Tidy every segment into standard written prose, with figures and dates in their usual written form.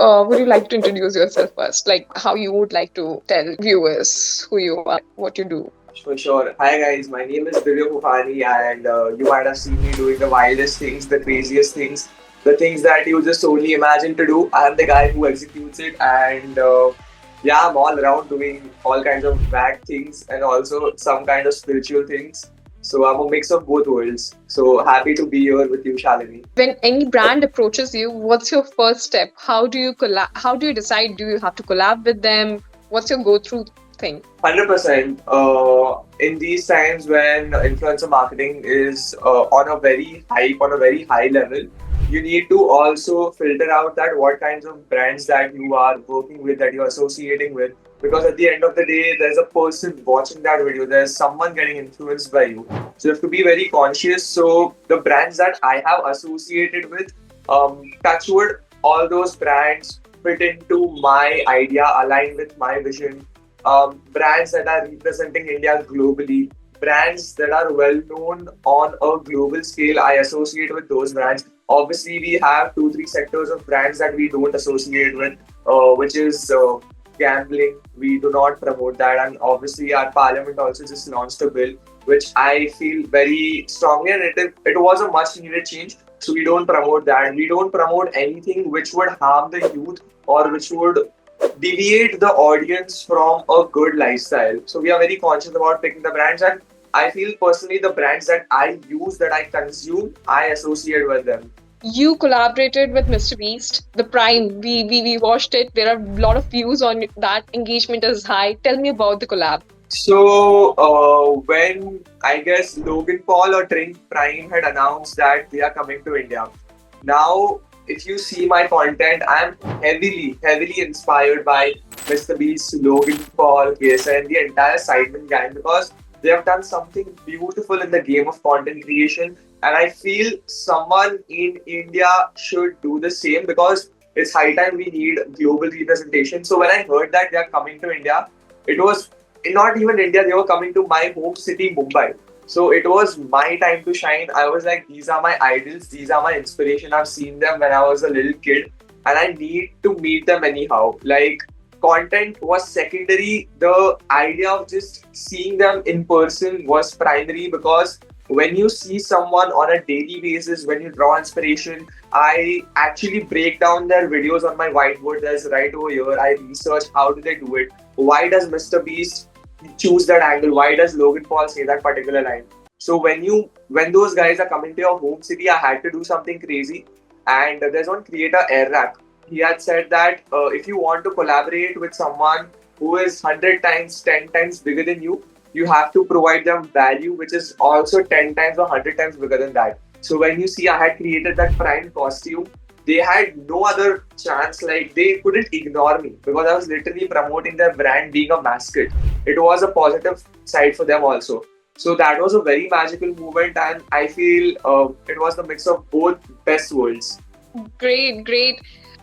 would you like to introduce yourself first? Like how you would like to tell viewers who you are, what you do? For sure. Hi guys, my name is Divya Fofani, and you might have seen me doing the wildest things, the craziest things, the things that you just only imagine to do. I am the guy who executes it, and yeah, I'm all around doing all kinds of bad things and also some kind of spiritual things. So I'm a mix of both worlds. So happy to be here with you, Shalini. When any brand approaches you, what's your first step? How do you collab? How do you decide? Do you have to collab with them? What's your go-through thing? 100%. In these times when influencer marketing is on a very high level, you need to also filter out that what kinds of brands that you are working with, that you're associating with. Because at the end of the day, there's a person watching that video, there's someone getting influenced by you. So you have to be very conscious. So the brands that I have associated with, touchwood, all those brands fit into my idea, align with my vision, brands that are representing India globally, brands that are well known on a global scale. I associate with those brands. Obviously, we have two, three sectors of brands that we don't associate with, which is gambling. We do not promote that, and obviously, our parliament also just launched a bill, which I feel very strongly, and it was a much needed change. So we don't promote that. We don't promote anything which would harm the youth or which would deviate the audience from a good lifestyle. So we are very conscious about picking the brands, and I feel personally the brands that I use, that I consume, I associate with them. You collaborated with MrBeast, the Prime. We watched it. There are a lot of views on that. Engagement is high. Tell me about the collab. So when I guess Logan Paul or Trink Prime had announced that they are coming to India, now if you see my content, I am heavily inspired by MrBeast, Logan Paul, KSI, and the entire Sidemen gang, because they have done something beautiful in the game of content creation, and I feel someone in India should do the same, because it's high time we need global representation. So when I heard that they are coming to India, it was not even India, they were coming to my home city, Mumbai. So it was my time to shine. I was like, these are my idols, these are my inspiration. I've seen them when I was a little kid, and I need to meet them anyhow. Like, content was secondary. The idea of just seeing them in person was primary, because when you see someone on a daily basis, when you draw inspiration, I actually break down their videos on my whiteboard. There's right over here. I research how do they do it. Why does MrBeast choose that angle? Why does Logan Paul say that particular line? So when those guys are coming to your home city, I had to do something crazy. And there's one creator, Airrack. He had said that if you want to collaborate with someone who is 100 times, 10 times bigger than you have to provide them value, which is also 10 times or 100 times bigger than that. So when you see I had created that prime costume, they had no other chance. Like, they couldn't ignore me, because I was literally promoting their brand being a mascot. It was a positive side for them also. So that was a very magical moment, and I feel it was the mix of both best worlds. Great, great.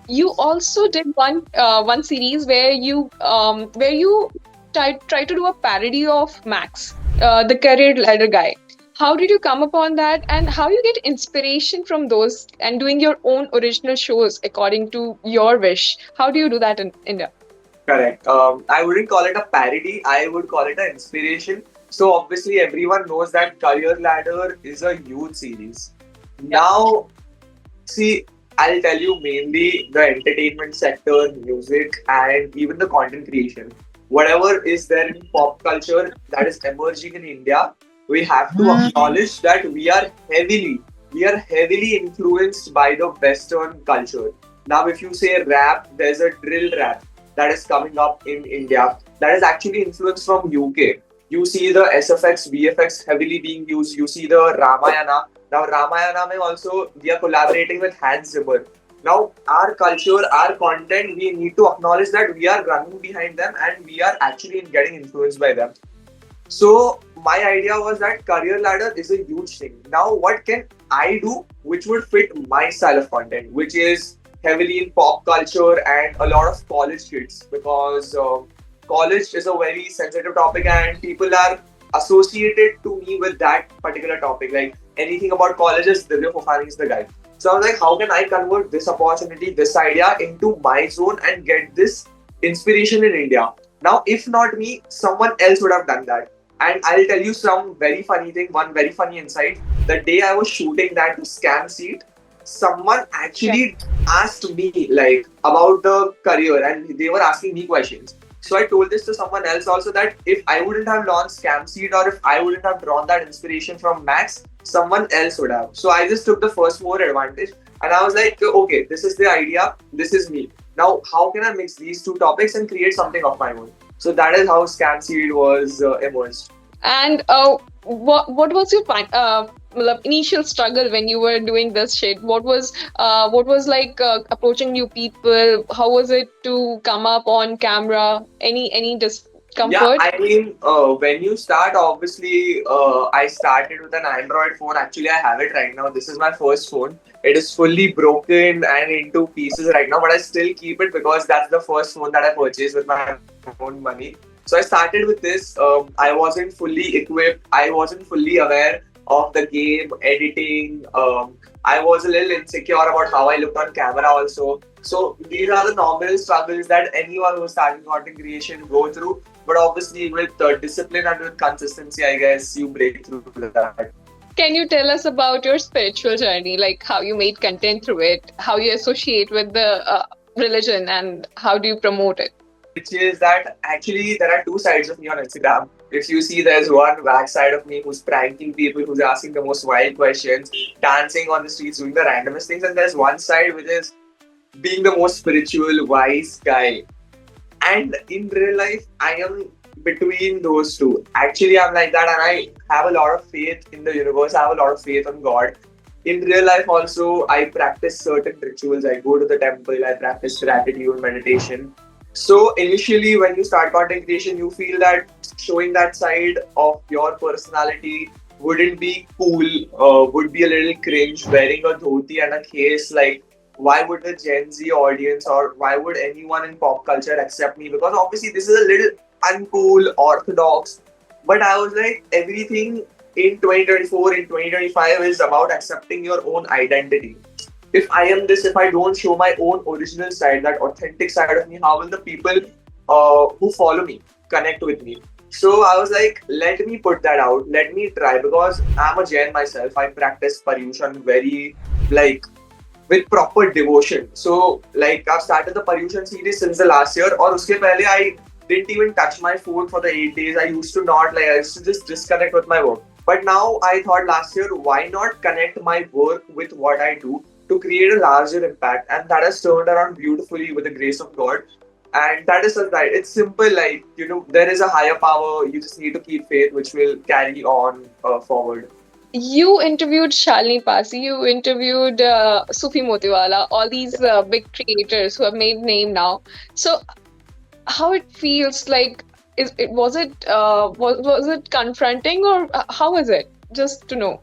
You also did one series where you try to do a parody of Max, the career ladder guy. How did you come upon that, and how you get inspiration from those and doing your own original shows according to your wish? How do you do that in India? Correct. I wouldn't call it a parody. I would call it an inspiration. So obviously everyone knows that Career Ladder is a youth series. Yeah. Now, see, I'll tell you mainly the entertainment sector, music, and even the content creation. Whatever is there in pop culture that is emerging in India, we have to acknowledge that we are heavily influenced by the Western culture. Now, if you say rap, there's a drill rap that is coming up in India that is actually influenced from UK. You see the SFX, VFX heavily being used. You see the Ramayana. Now, Ramayana may also, we are collaborating with Hans Zimmer. Now, our culture, our content, we need to acknowledge that we are running behind them, and we are actually getting influenced by them. So my idea was that career ladder is a huge thing. Now, what can I do which would fit my style of content, which is heavily in pop culture and a lot of college kids, because college is a very sensitive topic and people are associated to me with that particular topic. Like, anything about colleges, Divya Fofani is the guy. So I was like, how can I convert this opportunity, this idea into my zone and get this inspiration in India? Now, if not me, someone else would have done that. And I'll tell you some very funny thing, one very funny insight. The day I was shooting that scam seat, someone Yeah. actually asked me like about the career and they were asking me questions. So I told this to someone else also that if I wouldn't have launched Scam Seed or if I wouldn't have drawn that inspiration from Max, someone else would have. So I just took the first mover advantage and I was like, okay, this is the idea, this is me. Now, how can I mix these two topics and create something of my own? So that is how Scam Seed was emerged. And what was your initial struggle when you were doing this shit? What was like approaching new people? How was it to come up on camera? Any Yeah, discomfort? I mean, when you start, obviously, I started with an Android phone. Actually, I have it right now. This is my first phone. It is fully broken and into pieces right now, but I still keep it because that's the first phone that I purchased with my own money. So I started with this. I wasn't fully equipped. I wasn't fully aware of the game, editing. I was a little insecure about how I looked on camera also. So these are the normal struggles that anyone who's starting content creation go through. But obviously, with discipline and with consistency, I guess you break through that. Can you tell us about your spiritual journey, like how you made content through it, how you associate with the religion, and how do you promote it? Which is that actually there are two sides of me on Instagram. If you see, there's one back side of me who's pranking people, who's asking the most wild questions, dancing on the streets, doing the randomest things, and there's one side which is being the most spiritual, wise guy. And in real life, I am between those two. Actually, I'm like that, and I have a lot of faith in the universe. I have a lot of faith on God. In real life, also, I practice certain rituals. I go to the temple. I practice gratitude, meditation. So initially, when you start content creation, you feel that showing that side of your personality wouldn't be cool. Would be a little cringe. Wearing a dhoti and a case, like why would the Gen Z audience or why would anyone in pop culture accept me? Because obviously this is a little uncool, orthodox. But I was like, everything in 2024, in 2025 is about accepting your own identity. If I am this, if I don't show my own original side, that authentic side of me, how will the people who follow me connect with me? So I was like, let me put that out, let me try because I'm a Jain myself. I practice Paryushan very like with proper devotion. So like I've started the Paryushan series since the last year or uske pehle I didn't even touch my phone for the 8 days. I used to not like I used to just disconnect with my work. But now I thought last year, why not connect my work with what I do to create a larger impact? And that has turned around beautifully with the grace of God. And that is right. It's simple, like, there is a higher power. You just need to keep faith, which will carry on forward. You interviewed Shalini Pasi, you interviewed Sufi Motiwala, all these big creators who have made name now. So how it feels like, was it confronting, or how is it? Just to know.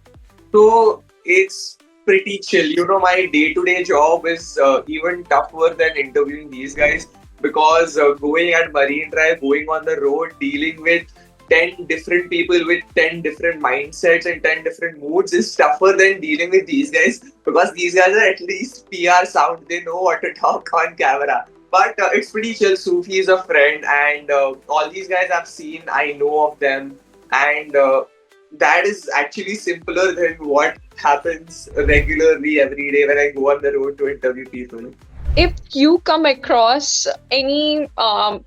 So it's pretty chill. My day-to-day job is even tougher than interviewing these guys because going at Marine Drive, going on the road, dealing with 10 different people with 10 different mindsets and 10 different moods is tougher than dealing with these guys because these guys are at least PR sound. They know what to talk on camera. But it's pretty chill. Sufi is a friend, and all these guys I've seen, I know of them. And that is actually simpler than what happens regularly every day when I go on the road to interview people. If you come across any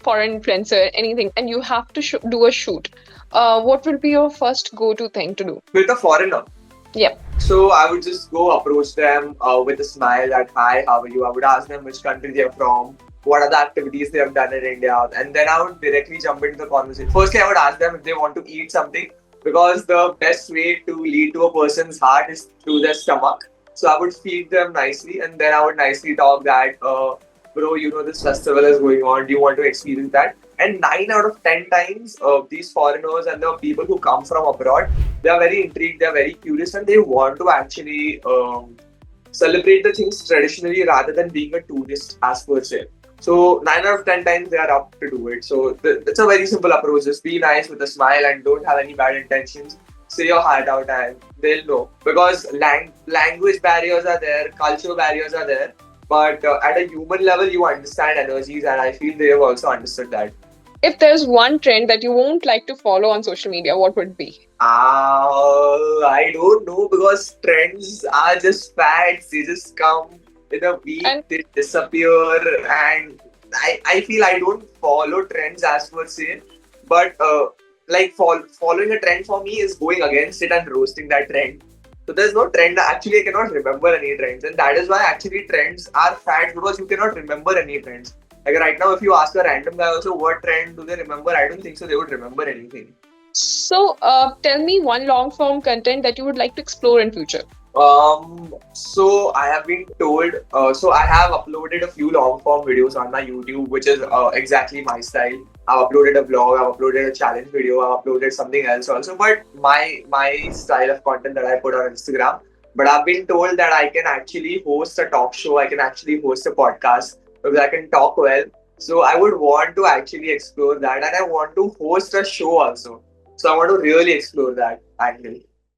foreign influencer, anything, and you have to do a shoot, what will be your first go-to thing to do? With a foreigner. Yep. So I would just go approach them with a smile that, hi, how are you? I would ask them which country they're from, what are the activities they have done in India, and then I would directly jump into the conversation. Firstly, I would ask them if they want to eat something because the best way to lead to a person's heart is through their stomach. So I would feed them nicely and then I would nicely talk that, bro, this festival is going on. Do you want to experience that? And 9 out of 10 times, these foreigners and the people who come from abroad, they are very intrigued, they are very curious, and they want to actually celebrate the things traditionally rather than being a tourist as per se. So 9 out of 10 times they are up to do it. So it's a very simple approach. Just be nice with a smile and don't have any bad intentions. say your heart out and they'll know. Because language barriers are there, cultural barriers are there. But at a human level, you understand energies, and I feel they have also understood that. If there's one trend that you won't like to follow on social media, what would it be? I don't know because trends are just fads. They just come in a week, And they disappear, and I feel I don't follow trends as per se. But like following a trend for me is going against it and roasting that trend. So there's no trend. Actually, I cannot remember any trends, and that is why actually trends are fads because you cannot remember any trends. Like right now, if you ask a random guy also what trend do they remember, I don't think so. They would remember anything. so, tell me one long form content that you would like to explore in future. So I have been told, so I have uploaded a few long form videos on my YouTube, which is exactly my style. I've uploaded a vlog, I've uploaded a challenge video, I've uploaded something else also, but my style of content that I put on Instagram. But I've been told that I can actually host a talk show, I can actually host a podcast because I can talk well. So I would want to actually explore that, and I want to host a show also. So I want to really explore that angle.